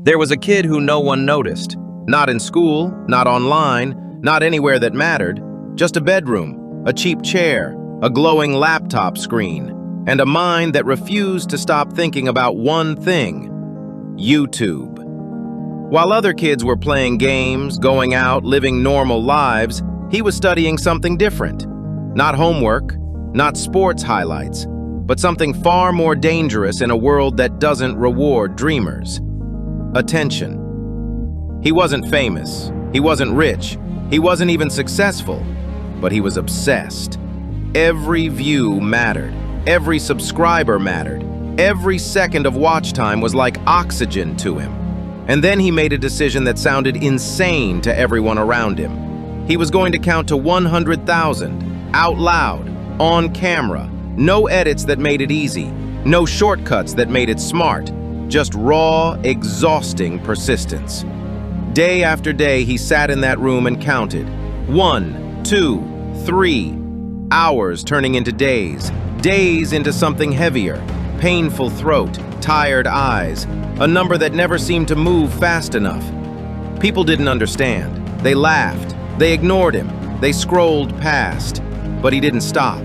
There was a kid who no one noticed. Not in school, not online, not anywhere that mattered. Just a bedroom, a cheap chair, a glowing laptop screen, and a mind that refused to stop thinking about one thing: YouTube. While other kids were playing games, going out, living normal lives, he was studying something different. Not homework, not sports highlights, but something far more dangerous in a world that doesn't reward dreamers: attention. He wasn't famous, he wasn't rich, he wasn't even successful, but he was obsessed. Every view mattered, every subscriber mattered, every second of watch time was like oxygen to him. And then he made a decision that sounded insane to everyone around him. He was going to count to 100,000, out loud, on camera. No edits that made it easy, no shortcuts that made it smart, just raw, exhausting persistence. Day after day, he sat in that room and counted. 1, 2, 3, hours turning into days, days into something heavier, painful throat, tired eyes, a number that never seemed to move fast enough. People didn't understand. They laughed, they ignored him, they scrolled past, but he didn't stop.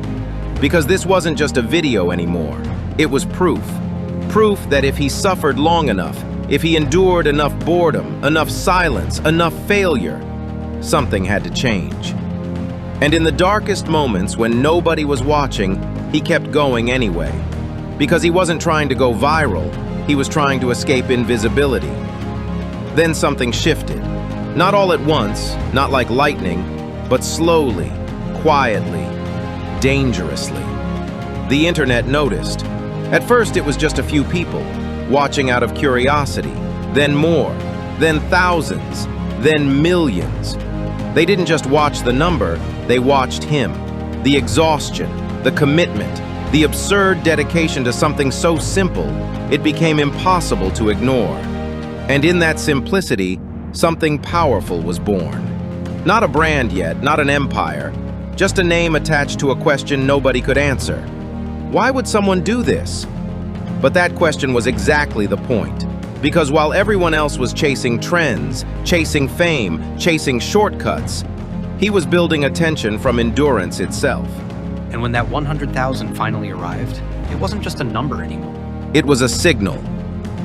Because this wasn't just a video anymore. It was proof. Proof that if he suffered long enough, if he endured enough boredom, enough silence, enough failure, something had to change. And in the darkest moments when nobody was watching, he kept going anyway. Because he wasn't trying to go viral, he was trying to escape invisibility. Then something shifted. Not all at once, not like lightning, but slowly, quietly, dangerously. The internet noticed. At first, it was just a few people, watching out of curiosity, then more, then thousands, then millions. They didn't just watch the number, they watched him. The exhaustion, the commitment, the absurd dedication to something so simple, it became impossible to ignore. And in that simplicity, something powerful was born. Not a brand yet, not an empire, just a name attached to a question nobody could answer. Why would someone do this? But that question was exactly the point. Because while everyone else was chasing trends, chasing fame, chasing shortcuts, he was building attention from endurance itself. And when that 100,000 finally arrived, it wasn't just a number anymore. It was a signal.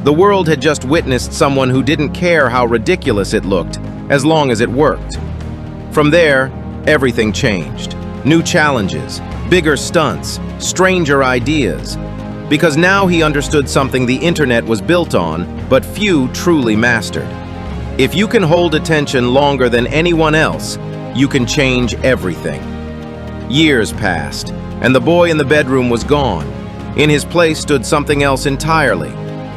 The world had just witnessed someone who didn't care how ridiculous it looked, as long as it worked. From there, everything changed. New challenges, bigger stunts, stranger ideas. Because now he understood something the internet was built on, but few truly mastered. If you can hold attention longer than anyone else, you can change everything. Years passed, and the boy in the bedroom was gone. In his place stood something else entirely.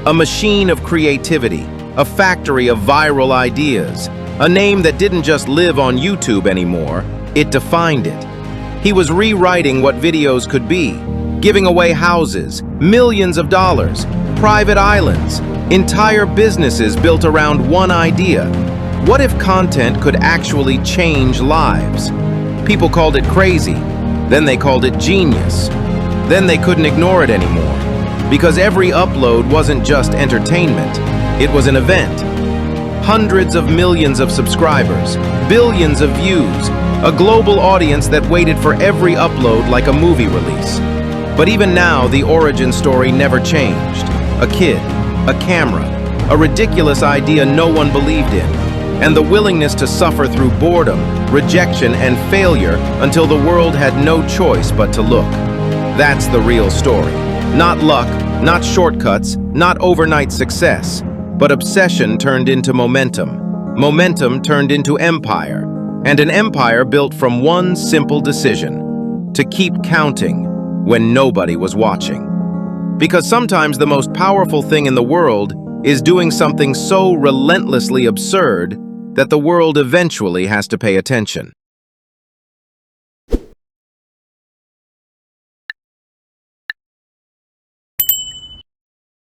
A machine of creativity, a factory of viral ideas, a name that didn't just live on YouTube anymore, it defined it. He was rewriting what videos could be, giving away houses, millions of dollars, private islands, entire businesses built around one idea. What if content could actually change lives? People called it crazy, then they called it genius. Then they couldn't ignore it anymore, because every upload wasn't just entertainment, it was an event. Hundreds of millions of subscribers, billions of views, a global audience that waited for every upload like a movie release. But even now, the origin story never changed. A kid, a camera, a ridiculous idea no one believed in, and the willingness to suffer through boredom, rejection, and failure until the world had no choice but to look. That's the real story. Not luck, not shortcuts, not overnight success, but obsession turned into momentum. Momentum turned into empire, and an empire built from one simple decision: to keep counting when nobody was watching. Because sometimes the most powerful thing in the world is doing something so relentlessly absurd that the world eventually has to pay attention.